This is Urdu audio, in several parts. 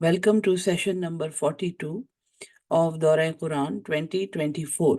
Welcome to session number 42 of Dora Quran 2024।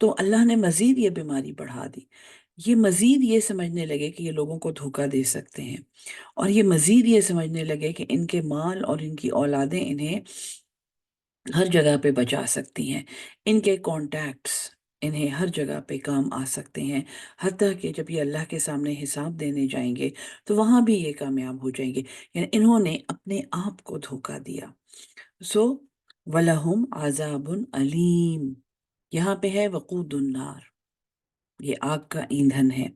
تو اللہ نے مزید یہ بیماری بڑھا دی، یہ مزید یہ سمجھنے لگے کہ یہ لوگوں کو دھوکہ دے سکتے ہیں، اور یہ مزید یہ سمجھنے لگے کہ ان کے مال اور ان کی اولادیں انہیں ہر جگہ پہ بچا سکتی ہیں، ان کے کانٹیکٹس انہیں ہر جگہ پہ کام آ سکتے ہیں، حتیٰ کہ جب یہ اللہ کے سامنے حساب دینے جائیں گے تو وہاں بھی یہ کامیاب ہو جائیں گے۔ یعنی انہوں نے اپنے آپ کو دھوکہ دیا۔ سو وَلَهُمْ عَذَابٌ علیم، یہاں پہ ہے وقود النار، یہ آگ کا ایندھن ہے۔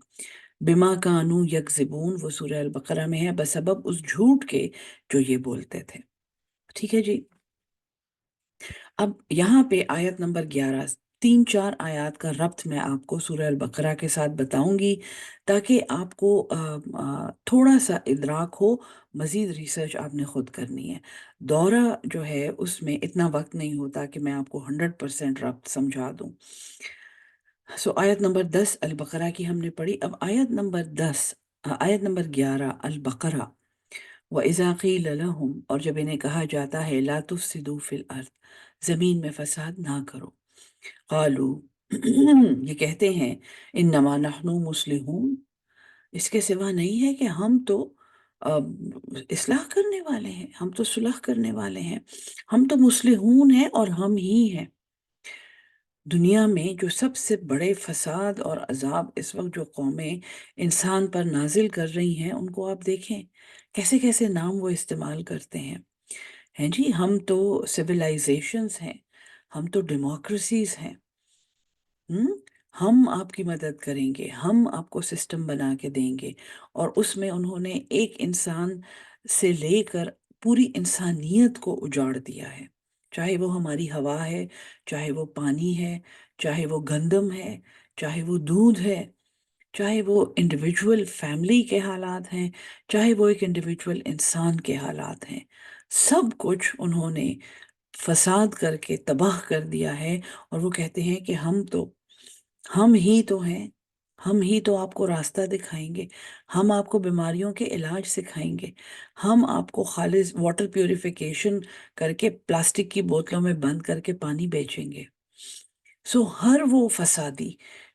بما کانوا یکذبون، وہ سورہ البقرہ میں ہے، بسبب اس جھوٹ کے جو یہ بولتے تھے۔ ٹھیک ہے جی، اب یہاں پہ آیت نمبر 11، 3-4 آیات کا ربط میں آپ کو سورہ البقرہ کے ساتھ بتاؤں گی تاکہ آپ کو تھوڑا سا ادراک ہو۔ مزید ریسرچ آپ نے خود کرنی ہے، دورہ جو ہے اس میں اتنا وقت نہیں ہوتا کہ میں آپ کو 100% ربط سمجھا دوں۔ سو آیت نمبر 10 البقرہ کی ہم نے پڑھی، اب آیت نمبر 11 البقرہ۔ وَإِذَا قِيلَ لَهُمْ، اور جب انہیں کہا جاتا ہے لا تفسدوا فی الارض، زمین میں فساد نہ کرو، قالو یہ کہتے ہیں انما نحن مصلحون، اس کے سوا نہیں ہے کہ ہم تو اصلاح کرنے والے ہیں، ہم تو صلح کرنے والے ہیں، ہم تو مصلحون ہیں اور ہم ہی ہیں۔ دنیا میں جو سب سے بڑے فساد اور عذاب اس وقت جو قومیں انسان پر نازل کر رہی ہیں، ان کو آپ دیکھیں کیسے کیسے نام وہ استعمال کرتے ہیں جی، ہم تو سویلائزیشنز ہیں، ہم تو ڈیموکریسیز ہیں، ہم آپ کی مدد کریں گے، ہم آپ کو سسٹم بنا کے دیں گے، اور اس میں انہوں نے ایک انسان سے لے کر پوری انسانیت کو اجاڑ دیا ہے، چاہے وہ ہماری ہوا ہے، چاہے وہ پانی ہے، چاہے وہ گندم ہے، چاہے وہ دودھ ہے، چاہے وہ انڈیویجول فیملی کے حالات ہیں، چاہے وہ ایک انڈیویجول انسان کے حالات ہیں، سب کچھ انہوں نے فساد کر کے تباہ کر دیا ہے۔ اور وہ کہتے ہیں کہ ہم ہی تو ہیں، ہم ہی تو آپ کو راستہ دکھائیں گے، ہم آپ کو بیماریوں کے علاج سکھائیں گے، ہم آپ کو خالص واٹر پیوریفیکیشن کر کے پلاسٹک کی بوتلوں میں بند کر کے پانی بیچیں گے۔ سو ہر وہ فسادی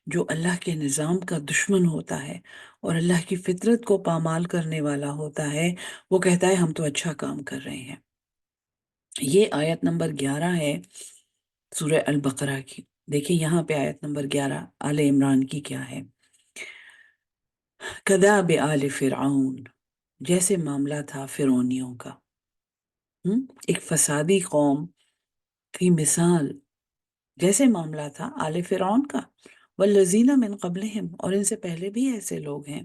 جو اللہ کے نظام کا دشمن ہوتا ہے اور اللہ کی فطرت کو پامال کرنے والا ہوتا ہے، وہ کہتا ہے ہم تو اچھا کام کر رہے ہیں۔ یہ آیت نمبر 11 ہے سورہ البقرہ کی۔ دیکھیں یہاں پہ آیت نمبر 11 آل عمران کی کیا ہے، کذاب آل فرعون، جیسے معاملہ تھا فرعونیوں کا، ایک فسادی قوم کی مثال جیسے معاملہ تھا آل فرعون کا، والذین من قبلہم، اور ان سے پہلے بھی ایسے لوگ ہیں،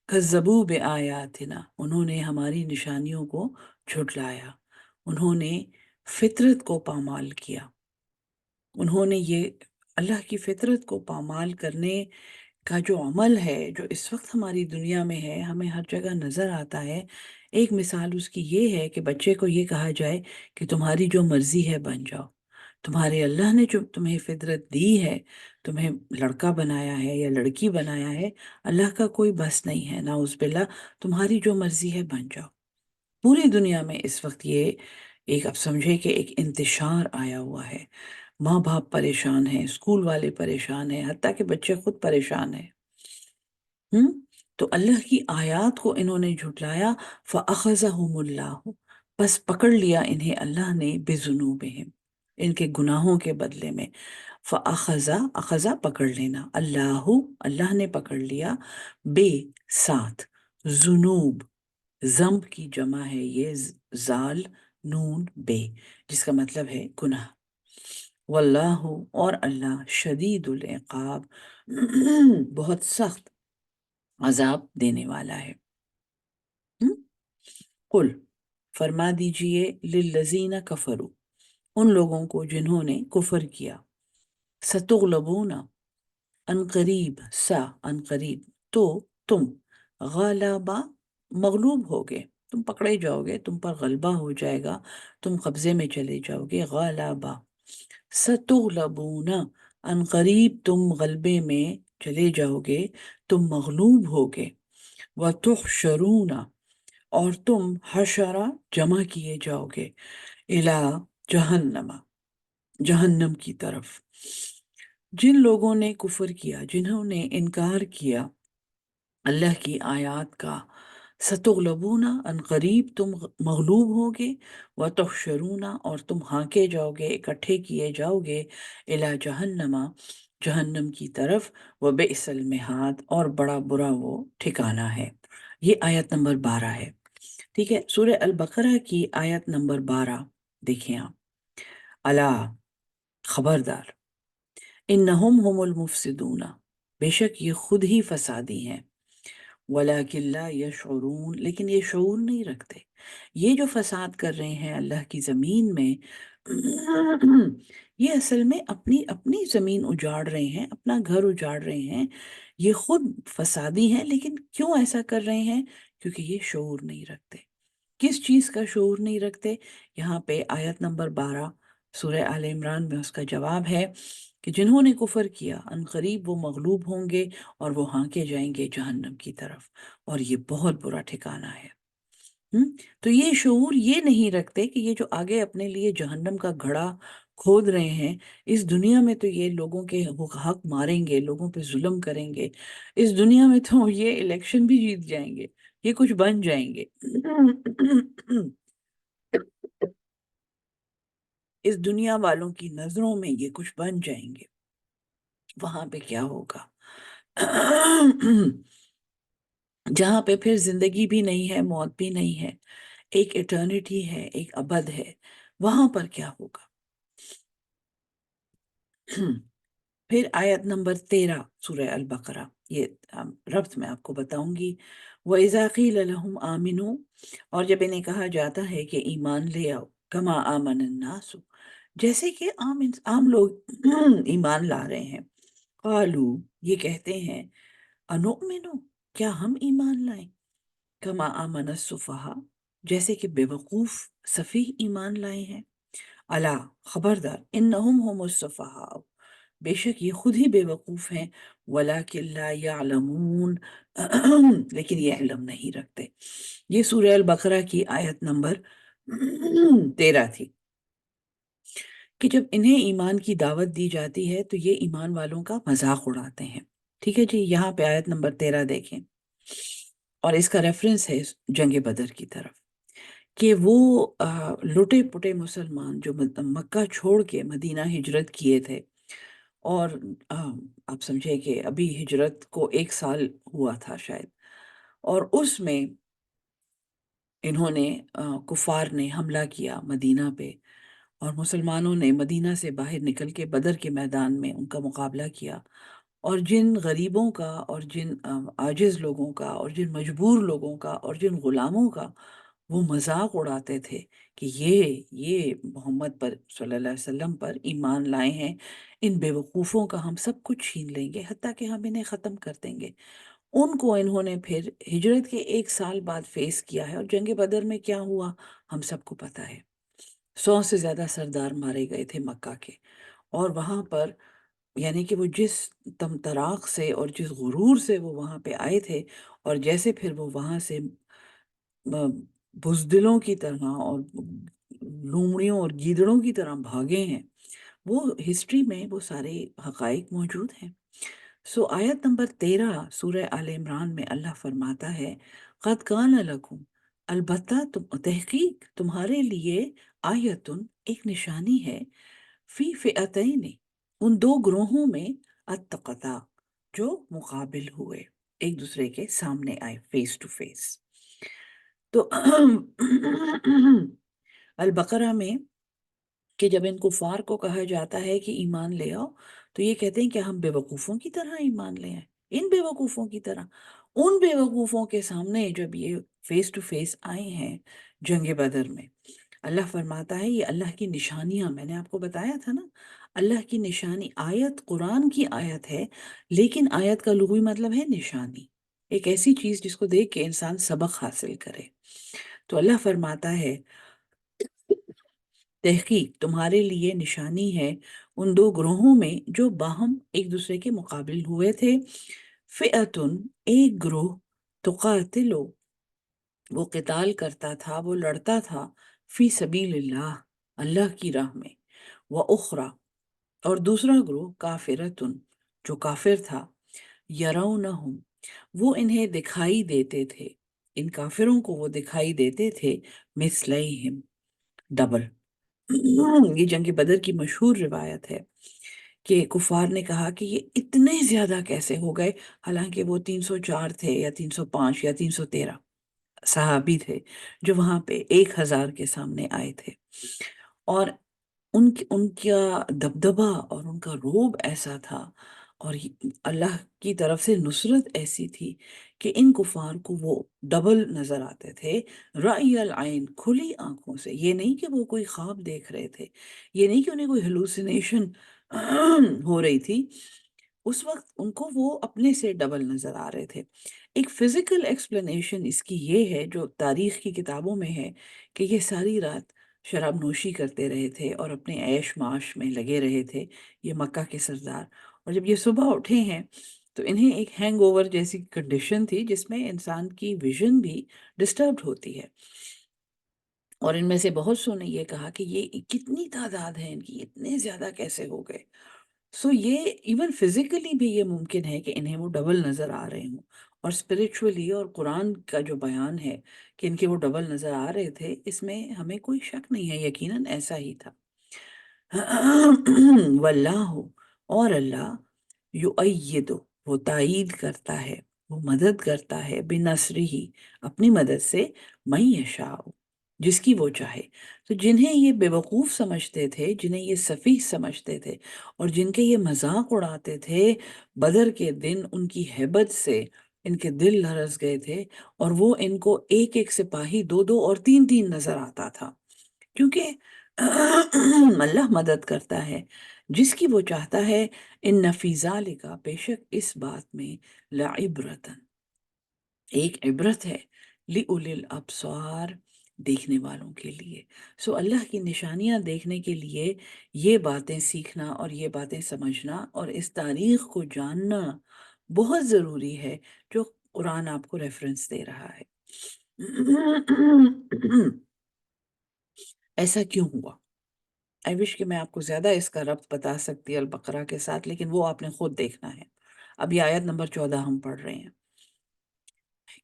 کذبوا بآیاتنا، انہوں نے ہماری نشانیوں کو جھٹلایا، انہوں نے فطرت کو پامال کیا، انہوں نے یہ اللہ کی فطرت کو پامال کرنے کا جو عمل ہے جو اس وقت ہماری دنیا میں ہے، ہمیں ہر جگہ نظر آتا ہے۔ ایک مثال اس کی یہ ہے کہ بچے کو یہ کہا جائے کہ تمہاری جو مرضی ہے بن جاؤ، تمہارے اللہ نے جو تمہیں فطرت دی ہے، تمہیں لڑکا بنایا ہے یا لڑکی بنایا ہے، اللہ کا کوئی بس نہیں ہے، نعوذ باللہ، تمہاری جو مرضی ہے بن جاؤ۔ پوری دنیا میں اس وقت یہ ایک، اب سمجھے کہ ایک انتشار آیا ہوا ہے، ماں باپ پریشان ہیں، اسکول والے پریشان ہیں، حتیٰ کہ بچے خود پریشان ہیں۔ تو اللہ کی آیات کو انہوں نے جھٹلایا، فَأَخَذَهُمُ اللَّهُ، بس پکڑ لیا انہیں اللہ نے، بِذُنُوبِهِمْ، ان کے گناہوں کے بدلے میں۔ اخذا پکڑ لینا، اللہ نے پکڑ لیا، بے ساتھ، ذنوب، ذنب کی جمع ہے یہ، زال نون بے، جس کا مطلب ہے گناہ۔ واللہ، اور اللہ، شدید العقاب، بہت سخت عذاب دینے والا ہے۔ قل، فرما دیجئے، للذین کفروا، ان لوگوں کو جنہوں نے کفر کیا، ستغلبون، ان قریب، ان قریب، تو تم، غالبا، مغلوب ہوگے، تم پکڑے جاؤ گے، تم پر غلبہ ہو جائے گا، تم قبضے میں چلے جاؤ گے، غالبا، ستغلبون، ان قریب تم غلبے میں چلے جاؤ گے، تم مغلوب ہوگے، وتحشرون، اور تم حشرہ جمع کیے جاؤ گے، الی جہنم، جہنم کی طرف، جن لوگوں نے کفر کیا، جنہوں نے انکار کیا اللہ کی آیات کا، ستغلبون، ان قریب تم مغلوب ہوگے، وتحشرون، اور تم ہانکے جاؤ گے، اکٹھے کیے جاؤ گے، الی جہنم، جہنم کی طرف، وبئس المہاد، اور بڑا برا وہ ٹھکانہ ہے۔ یہ آیت نمبر 12 ہے، ٹھیک ہے۔ سورہ البقرہ کی آیت نمبر 12 دیکھیں آپ، الا، خبردار، انہم هم المفسدون، بے شک یہ خود ہی فسادی ہیں، وَلَكِنْ لَا يَشْعُرُونَ، لیکن یہ شعور نہیں رکھتے۔ یہ جو فساد کر رہے ہیں اللہ کی زمین میں، یہ اصل میں اپنی اپنی زمین اجاڑ رہے ہیں، اپنا گھر اجاڑ رہے ہیں، یہ خود فسادی ہیں، لیکن کیوں ایسا کر رہے ہیں؟ کیونکہ یہ شعور نہیں رکھتے۔ کس چیز کا شعور نہیں رکھتے؟ یہاں پہ آیت نمبر 12 سورہ آل عمران میں اس کا جواب ہے کہ جنہوں نے کفر کیا، ان قریب وہ مغلوب ہوں گے اور وہ ہانکے جائیں گے جہنم کی طرف، اور یہ بہت برا ٹھکانہ ہے۔ تو یہ شعور یہ نہیں رکھتے کہ یہ جو آگے اپنے لیے جہنم کا گھڑا کھود رہے ہیں، اس دنیا میں تو یہ لوگوں کے حق ماریں گے، لوگوں پہ ظلم کریں گے، اس دنیا میں تو یہ الیکشن بھی جیت جائیں گے، یہ کچھ بن جائیں گے، اس دنیا والوں کی نظروں میں یہ کچھ بن جائیں گے۔ وہاں پہ کیا ہوگا؟ جہاں پہ پھر زندگی بھی نہیں ہے، موت بھی نہیں ہے، ایک ایٹرنیٹی ہے، ایک ابد ہے، وہاں پر کیا ہوگا؟ پھر آیت نمبر 13 سورہ البقرہ، یہ ربط میں آپ کو بتاؤں گی۔ وَإِذَا قِيلَ لَهُمْ آمِنُوا، اور جب انہیں کہا جاتا ہے کہ ایمان لے آؤ، کما آمن الناس، جیسے کہ عام لوگ ایمان لا رہے ہیں، قالو، یہ کہتے ہیں، انؤمنو، کیا ہم ایمان لائیں، کما آمن السفہاء، جیسے کہ بے وقوف سفیہ ایمان لائے ہیں، الا، خبردار، انہم هم السفہاء، بے شک یہ خود ہی بے وقوف ہیں، ولیکن لا یعلمون، لیکن یہ علم نہیں رکھتے۔ یہ سورہ البقرہ کی آیت نمبر 13 تھی، کہ جب انہیں ایمان کی دعوت دی جاتی ہے تو یہ ایمان والوں کا مذاق اڑاتے ہیں، ٹھیک ہے جی۔ یہاں پہ آیت نمبر 13 دیکھیں، اور اس کا ریفرنس ہے جنگ بدر کی طرف، کہ وہ لٹے پٹے مسلمان جو مکہ چھوڑ کے مدینہ ہجرت کیے تھے، اور آپ سمجھے کہ ابھی ہجرت کو 1 سال ہوا تھا شاید، اور اس میں انہوں نے کفار نے حملہ کیا مدینہ پہ، اور مسلمانوں نے مدینہ سے باہر نکل کے بدر کے میدان میں ان کا مقابلہ کیا، اور جن غریبوں کا، اور جن عاجز لوگوں کا، اور جن مجبور لوگوں کا، اور جن غلاموں کا وہ مذاق اڑاتے تھے کہ یہ محمد پر صلی اللہ علیہ وسلم پر ایمان لائے ہیں، ان بے وقوفوں کا ہم سب کچھ چھین لیں گے، حتیٰ کہ ہم انہیں ختم کر دیں گے، ان کو انہوں نے پھر ہجرت کے 1 سال بعد فیس کیا ہے۔ اور جنگ بدر میں کیا ہوا ہم سب کو پتہ ہے، 100 سے زیادہ سردار مارے گئے تھے مکہ کے، اور وہاں پر یعنی کہ وہ جس تمطراق سے اور جس غرور سے وہ وہاں پہ آئے تھے، اور جیسے پھر وہ وہاں سے بزدلوں کی طرح اور لومڑیوں اور گیدڑوں کی طرح بھاگے ہیں، وہ ہسٹری میں وہ سارے حقائق موجود ہیں۔ آیت نمبر 13 سورہ آل عمران میں اللہ فرماتا ہے، قد کان لکم، البتہ تحقیق تمہارے لیے، آیتن، ایک نشانی ہے، فی فئتین، ان 2 گروہوں میں، اتقتا، جو مقابل ہوئے، ایک دوسرے کے سامنے آئے، فیس ٹو فیس۔ تو البقرہ میں کہ جب ان کفار کو کہا جاتا ہے کہ ایمان لے آؤ، تو یہ کہتے ہیں کہ ہم بے وقوفوں کی طرح ایمان لے آئیں، ان بے وقوفوں کی طرح، ان بے وقوفوں کے سامنے جب یہ فیس ٹو فیس آئے ہیں جنگ بدر میں، اللہ فرماتا ہے یہ اللہ کی نشانیاں، میں نے آپ کو بتایا تھا نا، اللہ کی نشانی، آیت قرآن کی آیت ہے، لیکن آیت کا لغوی مطلب ہے نشانی، ایک ایسی چیز جس کو دیکھ کے انسان سبق حاصل کرے۔ تو اللہ فرماتا ہے، تحقیق تمہارے لیے نشانی ہے ان 2 گروہوں میں جو باہم ایک دوسرے کے مقابل ہوئے تھے، فئتن، ایک گروہ، تقاتلو، وہ قتال کرتا تھا، وہ لڑتا تھا، فی سبیل اللہ، اللہ کی راہ میں، وَأُخْرَى، اور دوسرا گروہ کافرتن، جو کافر تھا، یرونہم، وہ انہیں دکھائی دیتے تھے، ان کافروں کو وہ دکھائی دیتے تھے، مثلیہم، ڈبل۔ یہ جنگ بدر کی مشہور روایت ہے کہ کفار نے کہا کہ یہ اتنے زیادہ کیسے ہو گئے، حالانکہ وہ 304 تھے یا 305 یا 313 صحابی تھے جو وہاں پہ 1000 کے سامنے آئے تھے، اور ان کا دبدبا اور ان کا روب ایسا تھا، اور اللہ کی طرف سے نصرت ایسی تھی کہ ان کفار کو وہ ڈبل نظر آتے تھے، رأی العین، کھلی آنکھوں سے۔ یہ نہیں کہ وہ کوئی خواب دیکھ رہے تھے، یہ نہیں کہ انہیں کوئی ہلوسینیشن ہو رہی تھی، اس وقت ان کو وہ اپنے سے ڈبل نظر آ رہے تھے۔ ایک فزیکل ایکسپلینیشن اس کی یہ ہے جو تاریخ کی کتابوں میں ہے کہ یہ ساری رات شراب نوشی کرتے رہے تھے اور اپنے عیش معاش میں لگے رہے تھے، یہ مکہ کے سردار، اور جب یہ صبح اٹھے ہیں تو انہیں ایک ہینگ اوور جیسی کنڈیشن تھی جس میں انسان کی ویژن بھی ڈسٹربڈ ہوتی ہے، اور ان میں سے بہت سو نے یہ کہا کہ یہ کتنی تعداد ہے ان کی، اتنے زیادہ کیسے ہو گئے۔ یہ ایون فزیکلی بھی یہ ممکن ہے کہ انہیں وہ ڈبل نظر آ رہے ہوں، اور اسپرچولی اور قرآن کا جو بیان ہے کہ ان کے وہ ڈبل نظر آ رہے تھے، اس میں ہمیں کوئی شک نہیں ہے، یقیناً ایسا ہی تھا۔ واللہ، اور اللہ، یؤید، وہ تائید کرتا ہے، وہ مدد کرتا ہے، بنصرہ، اپنی مدد سے، من یشاء، جس کی وہ چاہے۔ تو جنہیں یہ بے وقوف سمجھتے تھے، جنہیں یہ سفیہ سمجھتے تھے، اور جن کے یہ مذاق اڑاتے تھے، بدر کے دن ان کی ہیبت سے ان کے دل لرز گئے تھے، اور وہ ان کو ایک ایک سپاہی 2 2 اور 3 3 نظر آتا تھا، کیونکہ اللہ مدد کرتا ہے جس کی وہ چاہتا ہے۔ ان فی ذالک، بے شک اس بات میں، لعبرتن، ایک عبرت ہے، لِأُولِي الْأَبْصَارِ، دیکھنے والوں کے لیے۔ اللہ کی نشانیاں دیکھنے کے لیے یہ باتیں سیکھنا اور یہ باتیں سمجھنا اور اس تاریخ کو جاننا بہت ضروری ہے جو قرآن آپ کو ریفرنس دے رہا ہے۔ ایسا کیوں ہوا؟ آئی وش کہ میں آپ کو زیادہ اس کا ربط بتا سکتی البقرہ کے ساتھ، لیکن وہ آپ نے خود دیکھنا ہے۔ اب یہ آیت نمبر 14 ہم پڑھ رہے ہیں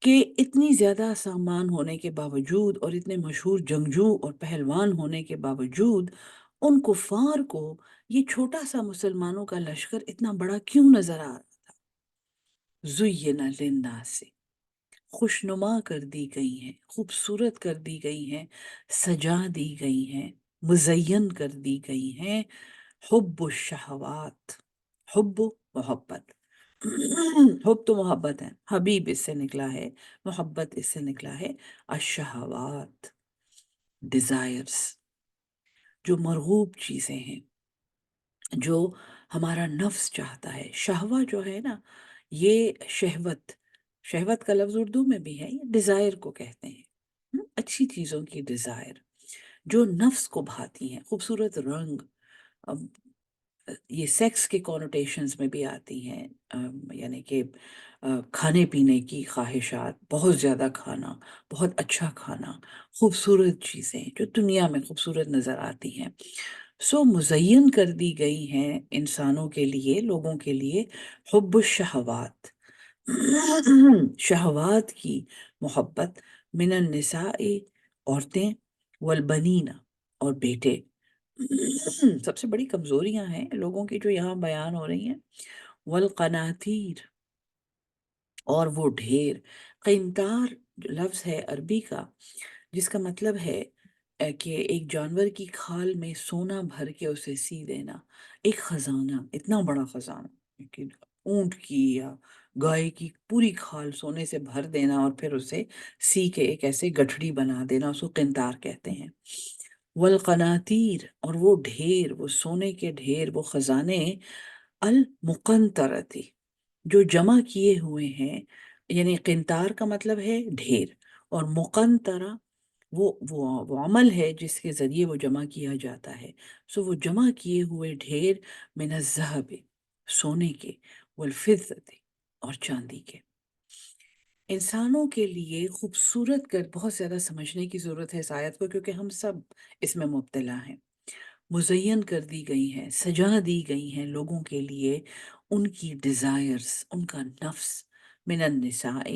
کہ اتنی زیادہ سامان ہونے کے باوجود اور اتنے مشہور جنگجو اور پہلوان ہونے کے باوجود ان کفار کو یہ چھوٹا سا مسلمانوں کا لشکر اتنا بڑا کیوں نظر آ رہا تھا؟ زُیِّنَ لِلنَّاسِ، خوشنما کر دی گئی ہیں، خوبصورت کر دی گئی ہیں، سجا دی گئی ہیں، مزین کر دی گئی ہیں، حب الشہوات، حب، محبت، حب تو محبت ہے، حبیب اس سے نکلا ہے، محبت اس سے نکلا ہے، الشہوات، ڈیزائرز، جو مرغوب چیزیں ہیں، جو ہمارا نفس چاہتا ہے۔ شہوہ جو ہے نا، یہ شہوت، شہوت کا لفظ اردو میں بھی ہے، یہ ڈیزائر کو کہتے ہیں، اچھی چیزوں کی ڈیزائر جو نفس کو بھاتی ہیں، خوبصورت رنگ، اب یہ سیکس کے کونوٹیشنز میں بھی آتی ہیں، یعنی کہ کھانے پینے کی خواہشات، بہت زیادہ کھانا، بہت اچھا کھانا، خوبصورت چیزیں جو دنیا میں خوبصورت نظر آتی ہیں، مزین کر دی گئی ہیں انسانوں کے لیے، لوگوں کے لیے، حب الشہوات، شہوات کی محبت، من النساء، عورتیں، والبنین، اور بیٹے۔ سب سے بڑی کمزوریاں ہیں لوگوں کی جو یہاں بیان ہو رہی ہیں، والقناطیر، اور وہ ڈھیر۔ قنطار جو لفظ ہے عربی کا، جس کا مطلب ہے کہ ایک جانور کی کھال میں سونا بھر کے اسے سی دینا، ایک خزانہ، اتنا بڑا خزانہ کہ اونٹ کی یا گائے کی پوری کھال سونے سے بھر دینا اور پھر اسے سی کے ایک ایسے گٹھڑی بنا دینا، اس کو قنطار کہتے ہیں۔ والقناطیر، اور وہ ڈھیر، وہ سونے کے ڈھیر، وہ خزانے، المقنطرتی، جو جمع کیے ہوئے ہیں، یعنی قنطار کا مطلب ہے ڈھیر، اور مقنطرہ وہ عمل ہے جس کے ذریعے وہ جمع کیا جاتا ہے، وہ جمع کیے ہوئے ڈھیر، من الذہب، سونے کے، والفضة، اور چاندی کے۔ انسانوں کے لیے خوبصورت کر بہت زیادہ سمجھنے کی ضرورت ہے اس آیت کو، کیونکہ ہم سب اس میں مبتلا ہیں۔ مزین کر دی گئی ہیں، سجا دی گئی ہیں لوگوں کے لیے ان کی ڈیزائرز، ان کا نفس، من النساء،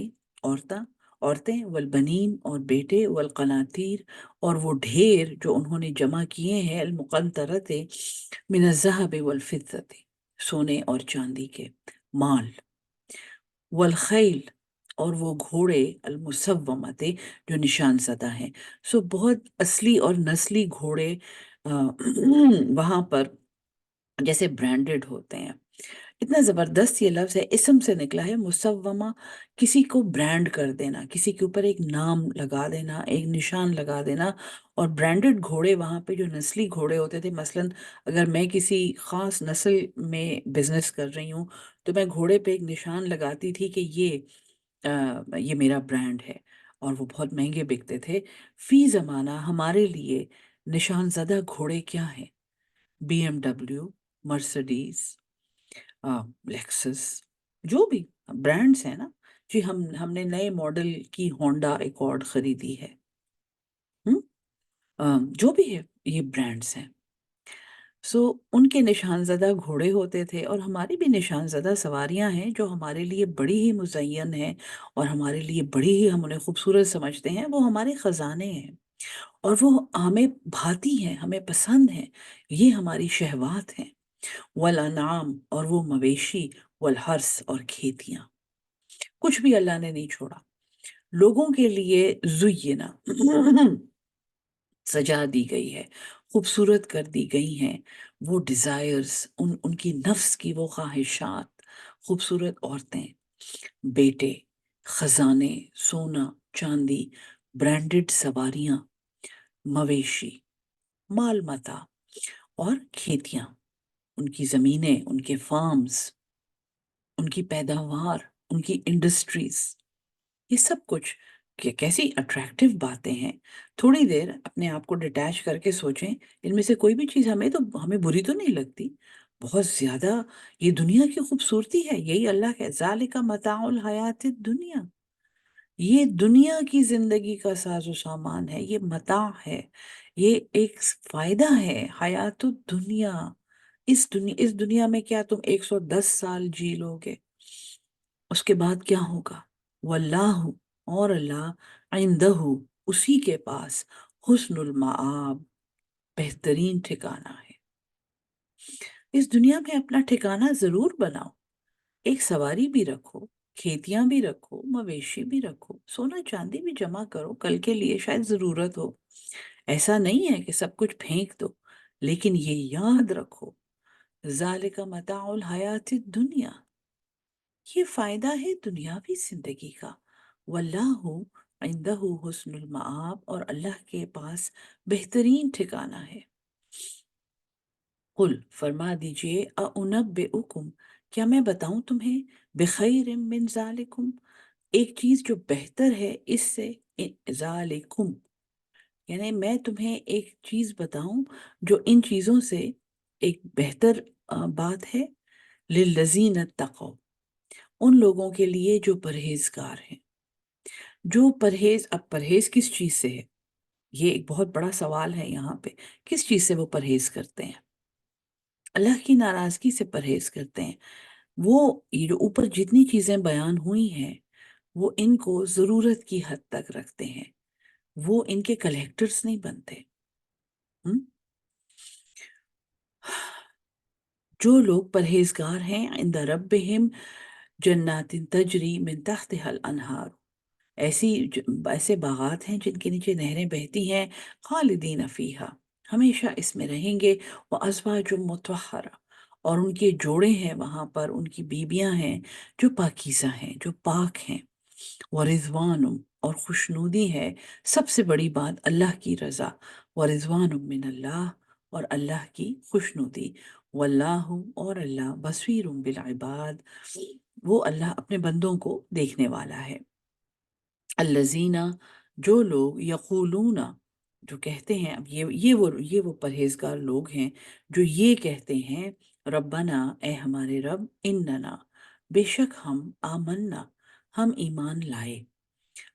عورتیں، والبنین اور بیٹے، والقناطیر اور وہ ڈھیر جو انہوں نے جمع کیے ہیں، المقنطرت من الذهب والفضة، سونے اور چاندی کے مال، والخیل اور وہ گھوڑے، المسومت جو نشان زدہ ہیں۔ سو بہت اصلی اور نسلی گھوڑے وہاں پر جیسے برانڈڈ ہوتے ہیں۔ اتنا زبردست یہ لفظ ہے، اسم سے نکلا ہے، مسومہ، کسی کو برانڈ کر دینا، کسی کے اوپر ایک نام لگا دینا، ایک نشان لگا دینا۔ اور برانڈڈ گھوڑے وہاں پہ جو نسلی گھوڑے ہوتے تھے، مثلاً اگر میں کسی خاص نسل میں بزنس کر رہی ہوں تو میں گھوڑے پہ ایک نشان لگاتی تھی کہ یہ میرا برانڈ ہے، اور وہ بہت مہنگے بکتے تھے۔ فی زمانہ ہمارے لیے نشان زدہ گھوڑے کیا ہیں؟ BMW، مرسڈیز، لیکسس، جو بھی برانڈز ہیں نا جی، ہم نے نئے ماڈل کی ہونڈا ایکارڈ خریدی ہے، جو بھی ہے یہ برانڈز ہیں۔ سو ان کے نشان زدہ گھوڑے ہوتے تھے، اور ہماری بھی نشان زدہ سواریاں ہیں جو ہمارے لیے بڑی ہی مزین ہیں اور ہمارے لیے بڑی ہی ہم انہیں خوبصورت سمجھتے ہیں۔ وہ ہمارے خزانے ہیں، اور وہ ہمیں بھاتی ہیں، ہمیں پسند ہیں، یہ ہماری شہوات ہیں۔ والانعام اور وہ مویشی، والحرث اور کھیتیاں، کچھ بھی اللہ نے نہیں چھوڑا لوگوں کے لیے۔ زینا سجا دی گئی ہے، خوبصورت کر دی گئی ہیں وہ ڈیزائرز، ان کی نفس کی وہ خواہشات، خوبصورت عورتیں، بیٹے، خزانے، سونا چاندی، برانڈڈ سواریاں، مویشی، مال متا، اور کھیتیاں، ان کی زمینیں، ان کے فارمز، ان کی پیداوار، ان کی انڈسٹریز، یہ سب کچھ کیسی اٹریکٹیو باتیں ہیں۔ تھوڑی دیر اپنے آپ کو ڈیٹیچ کر کے سوچیں، ان میں سے کوئی بھی چیز ہمیں بری تو نہیں لگتی؟ بہت زیادہ یہ دنیا کی خوبصورتی ہے، یہی اللہ کے ذالک متاع الحیات الدنیا، یہ دنیا کی زندگی کا ساز و سامان ہے، یہ متاع ہے، یہ ایک فائدہ ہے، حیات الدنیا۔ اس دنیا میں کیا تم 110 سال جی لو گے؟ اس کے بعد کیا ہوگا؟ واللہ، اور اللہ، عندہ، اسی کے پاس، حسن المآب، بہترین ٹھکانہ ہے۔ اس دنیا میں اپنا ٹھکانہ ضرور بناؤ، ایک سواری بھی رکھو، کھیتیاں بھی رکھو، مویشی بھی رکھو، سونا چاندی بھی جمع کرو، کل کے لیے شاید ضرورت ہو۔ ایسا نہیں ہے کہ سب کچھ پھینک دو، لیکن یہ یاد رکھو، ذالک متاع الحیات الدنیا، یہ فائدہ ہے دنیاوی زندگی کا۔ واللہ عندہ حسن المآب، اور اللہ کے پاس بہترین ٹھکانہ ہے۔ قل، فرما دیجئے، اُنبئکم، کیا میں بتاؤں تمہیں، بخیر من ذالکم، ایک چیز جو بہتر ہے اس سے، ذالکم، یعنی میں تمہیں ایک چیز بتاؤں جو ان چیزوں سے ایک بہتر بات ہے، للذین اتقوا، ان لوگوں کے لیے جو پرہیزگار ہیں۔ جو پرہیز، اب پرہیز کس چیز سے ہے؟ یہ ایک بہت بڑا سوال ہے یہاں پہ، کس چیز سے وہ پرہیز کرتے ہیں؟ اللہ کی ناراضگی سے پرہیز کرتے ہیں۔ وہ یہ جو اوپر جتنی چیزیں بیان ہوئی ہیں، وہ ان کو ضرورت کی حد تک رکھتے ہیں، وہ ان کے کلیکٹرز نہیں بنتے۔ ہم؟ جو لوگ پرہیزگار ہیں، عند ربہم جنات تجری من تحتها الانہار، ایسے باغات ہیں جن کے نیچے نہریں بہتی ہیں، خالدین فیہا، ہمیشہ اس میں رہیں گے، وازواج مطہرہ، اور ان کے جوڑے ہیں وہاں پر، ان کی بیویاں ہیں جو پاکیزہ ہیں، جو پاک ہیں، ورضوان، اور خوشنودی ہے، سب سے بڑی بات اللہ کی رضا، ورضوان من اللہ، اور اللہ کی خوشنودی، واللہ، اور اللہ، بصیر بالعباد، وہ اللہ اپنے بندوں کو دیکھنے والا ہے۔ الذین، جو لوگ، یقولون، جو کہتے ہیں، اب یہ وہ پرہیزگار لوگ ہیں جو یہ کہتے ہیں، ربنا، اے ہمارے رب، اننا، بے شک ہم، آمنا، ہم ایمان لائے،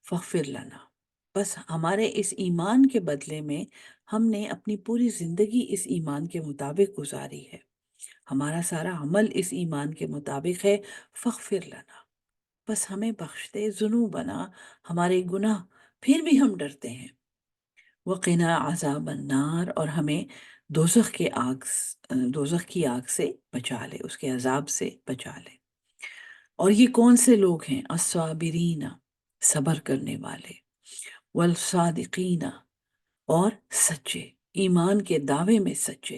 فاغفر لنا، بس ہمارے اس ایمان کے بدلے میں ہم نے اپنی پوری زندگی اس ایمان کے مطابق گزاری ہے، ہمارا سارا عمل اس ایمان کے مطابق ہے۔ فاغفر لنا، بس ہمیں بخش دے ذنوبنا، ہمارے گناہ، پھر بھی ہم ڈرتے ہیں۔ وقنا عذاب النار، اور ہمیں دوزخ کی آگ سے بچا لے، اس کے عذاب سے بچا لے۔ اور یہ کون سے لوگ ہیں؟ الصابرین، صبر کرنے والے، والصادقین، اور سچے، ایمان کے دعوے میں سچے۔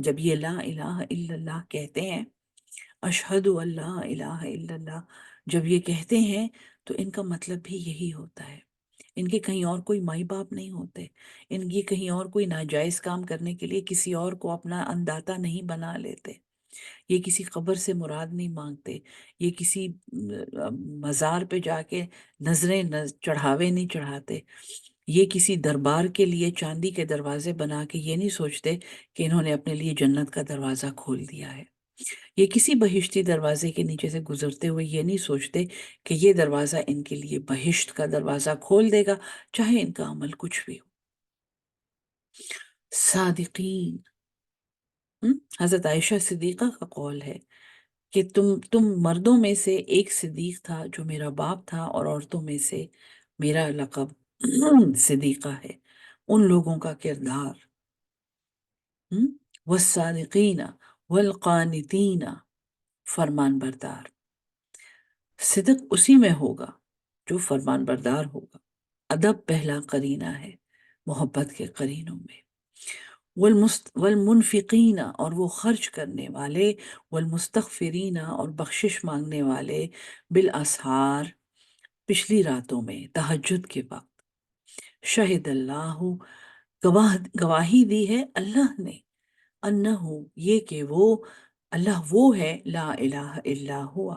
جب یہ لا الہ الا اللہ کہتے ہیں، اشہد ان لا الہ الا اللہ جب یہ کہتے ہیں تو ان کا مطلب بھی یہی ہوتا ہے۔ ان کے کہیں اور کوئی مائی باپ نہیں ہوتے، ان یہ کہیں اور کوئی ناجائز کام کرنے کے لیے کسی اور کو اپنا انداتا نہیں بنا لیتے، یہ کسی قبر سے مراد نہیں مانگتے، یہ کسی مزار پہ جا کے نظریں چڑھاوے نہیں چڑھاتے، یہ کسی دربار کے لیے چاندی کے دروازے بنا کے یہ نہیں سوچتے کہ انہوں نے اپنے لیے جنت کا دروازہ کھول دیا ہے، یہ کسی بہشتی دروازے کے نیچے سے گزرتے ہوئے یہ نہیں سوچتے کہ یہ دروازہ ان کے لیے بہشت کا دروازہ کھول دے گا، چاہے ان کا عمل کچھ بھی ہو۔ صادقین، حضرت عائشہ صدیقہ کا قول ہے کہ تم مردوں میں سے ایک صدیق تھا جو میرا باپ تھا، اور عورتوں میں سے میرا لقب صدیقہ ہے۔ ان لوگوں کا کردار، والصادقین والقانتین، فرمان بردار، صدق اسی میں ہوگا جو فرمان بردار ہوگا۔ ادب پہلا قرینہ ہے محبت کے قرینوں میں۔ والمنفقین، اور وہ خرچ کرنے والے، والمستغفرین، اور بخشش مانگنے والے، بالاسحار، پچھلی راتوں میں، تہجد کے وقت۔ شہد اللہ، گواہی دی ہے اللہ نے، انہو، یہ کہ وہ اللہ وہ ہے، لا الہ الا ہوا،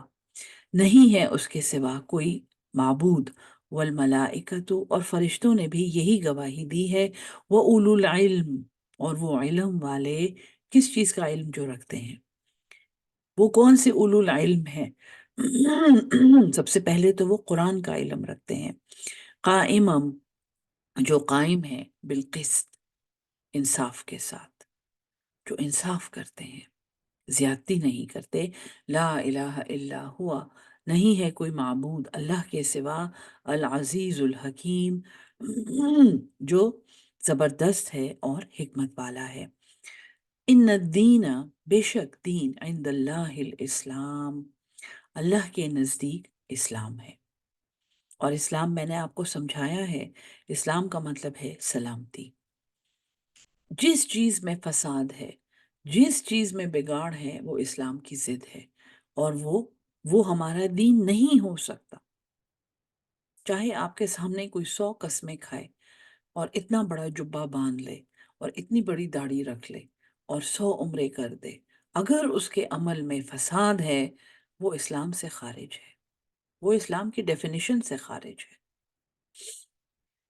نہیں ہے اس کے سوا کوئی معبود، والملائکۃ، اور فرشتوں نے بھی یہی گواہی دی ہے، وَأُولُو العلم، اور وہ علم والے، کس چیز کا علم جو رکھتے ہیں، وہ کون سے اولو العلم ہے؟ سب سے پہلے تو وہ قرآن کا علم رکھتے ہیں، قائمم، جو قائم ہے، بالقسط، انصاف کے ساتھ، جو انصاف کرتے ہیں، زیادتی نہیں کرتے۔ لا الہ الا ہوا، نہیں ہے کوئی معبود اللہ کے سوا، العزیز الحکیم، جو زبردست ہے اور حکمت والا ہے۔ ان الدین، بے شک دین، عند اللہ الاسلام، اللہ کے نزدیک اسلام ہے۔ اور اسلام میں نے آپ کو سمجھایا ہے، اسلام کا مطلب ہے سلامتی۔ جس چیز میں فساد ہے، جس چیز میں بگاڑ ہے، وہ اسلام کی ضد ہے، اور وہ ہمارا دین نہیں ہو سکتا۔ چاہے آپ کے سامنے کوئی 100 قسمیں کھائے اور اتنا بڑا جبہ باندھ لے اور اتنی بڑی داڑھی رکھ لے اور 100 عمرے کر دے، اگر اس کے عمل میں فساد ہے، وہ اسلام سے خارج ہے، وہ اسلام کی ڈیفینیشن سے خارج ہے۔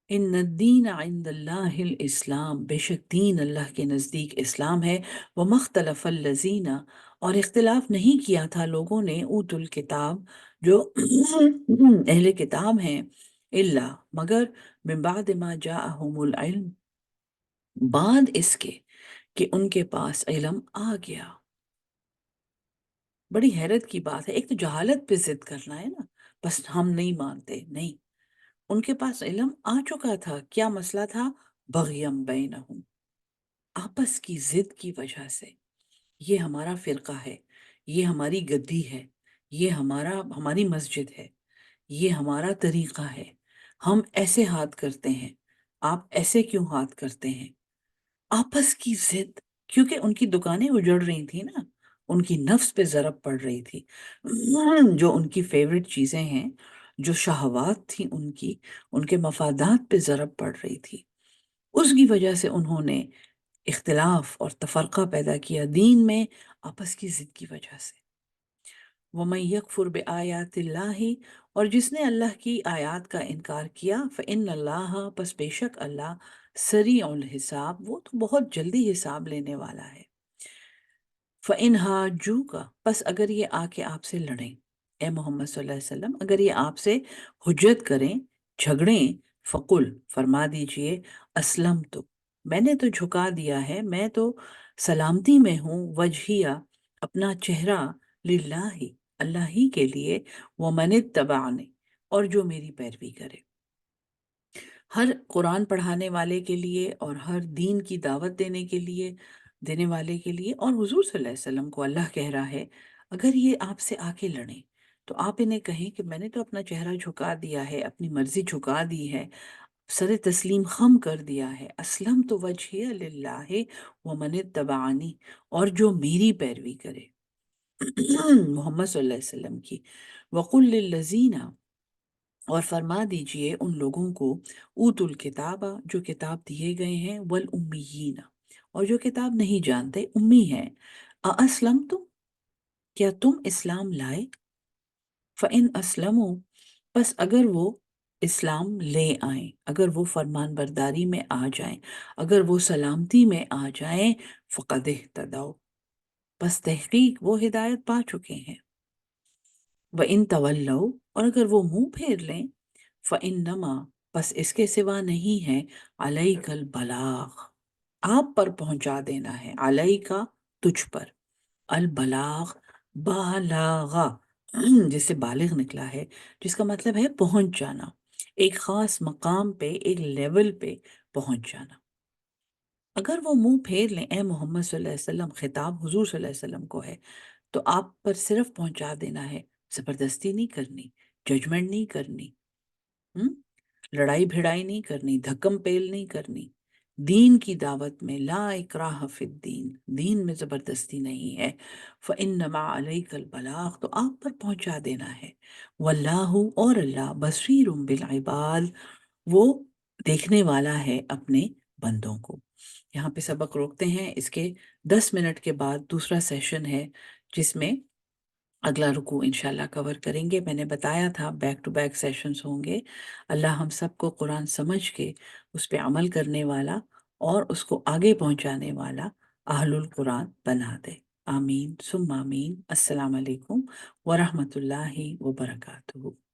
ان الدین عند اللہ الاسلام، بے شک دین اللہ کے نزدیک اسلام ہے۔ وما اختلف الذین، اور اختلاف نہیں کیا تھا لوگوں نے، اوت الکتاب، جو اہل کتاب ہیں، الا، مگر، من بعد ما جاءہم العلم، بعد اس کے کہ ان کے پاس علم آ گیا۔ بڑی حیرت کی بات ہے، ایک تو جہالت پہ ضد کرنا ہے نا، بس ہم نہیں مانتے، نہیں، ان کے پاس علم آ چکا تھا۔ کیا مسئلہ تھا؟ بغیم بینہم، آپس کی ضد کی وجہ سے، یہ ہمارا فرقہ ہے، یہ ہماری گدی ہے، یہ ہماری مسجد ہے، یہ ہمارا طریقہ ہے، ہم ایسے ہاتھ کرتے ہیں، آپ ایسے کیوں ہاتھ کرتے ہیں؟ آپس کی ضد، کیونکہ ان کی دکانیں اجڑ رہی تھی نا، ان کی نفس پہ ضرب پڑ رہی تھی، جو ان کی فیوریٹ چیزیں ہیں، جو شہوات تھی ان کے مفادات پہ ضرب پڑ رہی تھی، اس کی وجہ سے انہوں نے اختلاف اور تفرقہ پیدا کیا دین میں، آپس کی ضد کی وجہ سے۔ وَمَن يَكْفُرْ بِآيَاتِ اللَّهِ، اور جس نے اللہ کی آیات کا انکار کیا، فَإِنَّ اللَّهَ، پس بے شک اللہ، سریع الحساب، وہ تو بہت جلدی حساب لینے والا ہے۔ فَإِنْ حَاجُّوكَ، پس اگر یہ آ کے آپ سے لڑیں، اے محمد صلی اللہ علیہ وسلم، اگر یہ آپ سے حجت کریں جھگڑیں فقل فرما دیجئے اسلم تو میں نے تو جھکا دیا ہے، میں تو سلامتی میں ہوں، وجہیہ اپنا چہرہ، للہ اللہ ہی کے لیے، ومن اتبعنی اور جو میری پیروی کرے۔ ہر قرآن پڑھانے والے کے لیے اور ہر دین کی دعوت دینے والے کے لیے، اور حضور صلی اللہ علیہ وسلم کو اللہ کہہ رہا ہے اگر یہ آپ سے آ کے لڑیں تو آپ انہیں کہیں کہ میں نے تو اپنا چہرہ جھکا دیا ہے، اپنی مرضی جھکا دی ہے، سر تسلیم خم کر دیا ہے، اسلم تو وجہی للہ ومن اتبعنی اور جو میری پیروی کرے محمد صلی اللہ علیہ وسلم کی، وقل للذین اور فرما دیجئے ان لوگوں کو اوت الکتاب جو کتاب دیے گئے ہیں، والامیین اور جو کتاب نہیں جانتے، امی ہیں، اسلم تم کیا تم اسلام لائے، فَإِنْ أَسْلَمُوا پس اگر وہ اسلام لے آئیں، اگر وہ فرمان برداری میں آ جائیں، اگر وہ سلامتی میں آ جائیں، فَقَدْ اهْتَدَوْا پس تحقیق وہ ہدایت پا چکے ہیں، وَإِن تَوَلَّوْا اور اگر وہ منہ پھیر لیں، فَإِنَّمَا پس اس کے سوا نہیں ہے، عَلَيْكَ الْبَلَاغُ آپ پر پہنچا دینا ہے، علیہ کا تجھ پر، البلاغ بالاغا جس سے بالغ نکلا ہے، جس کا مطلب ہے پہنچ جانا، ایک خاص مقام پہ، ایک لیول پہ پہنچ جانا۔ اگر وہ منہ پھیر لیں، اے محمد صلی اللہ علیہ وسلم، خطاب حضور صلی اللہ علیہ وسلم کو ہے، تو آپ پر صرف پہنچا دینا ہے، زبردستی نہیں کرنی، ججمنٹ نہیں کرنی، ہم؟ لڑائی بھڑائی نہیں کرنی، دھکم پیل نہیں کرنی، دین کی دعوت میں لا اکراہ فی الدین، دین میں زبردستی نہیں ہے، فإنما علیک البلاغ تو آپ پر پہنچا دینا ہے، واللہ اور اللہ بصیر بالعباد وہ دیکھنے والا ہے اپنے بندوں کو۔ یہاں پہ سبق روکتے ہیں، اس کے 10 منٹ کے بعد دوسرا سیشن ہے جس میں اگلا رکوع انشاءاللہ کور کریں گے۔ میں نے بتایا تھا بیک ٹو بیک سیشنز ہوں گے۔ اللہ ہم سب کو قرآن سمجھ کے اس پہ عمل کرنے والا اور اس کو آگے پہنچانے والا اہل القرآن بنا دے۔ آمین ثم آمین۔ السلام علیکم ورحمۃ اللہ وبرکاتہ۔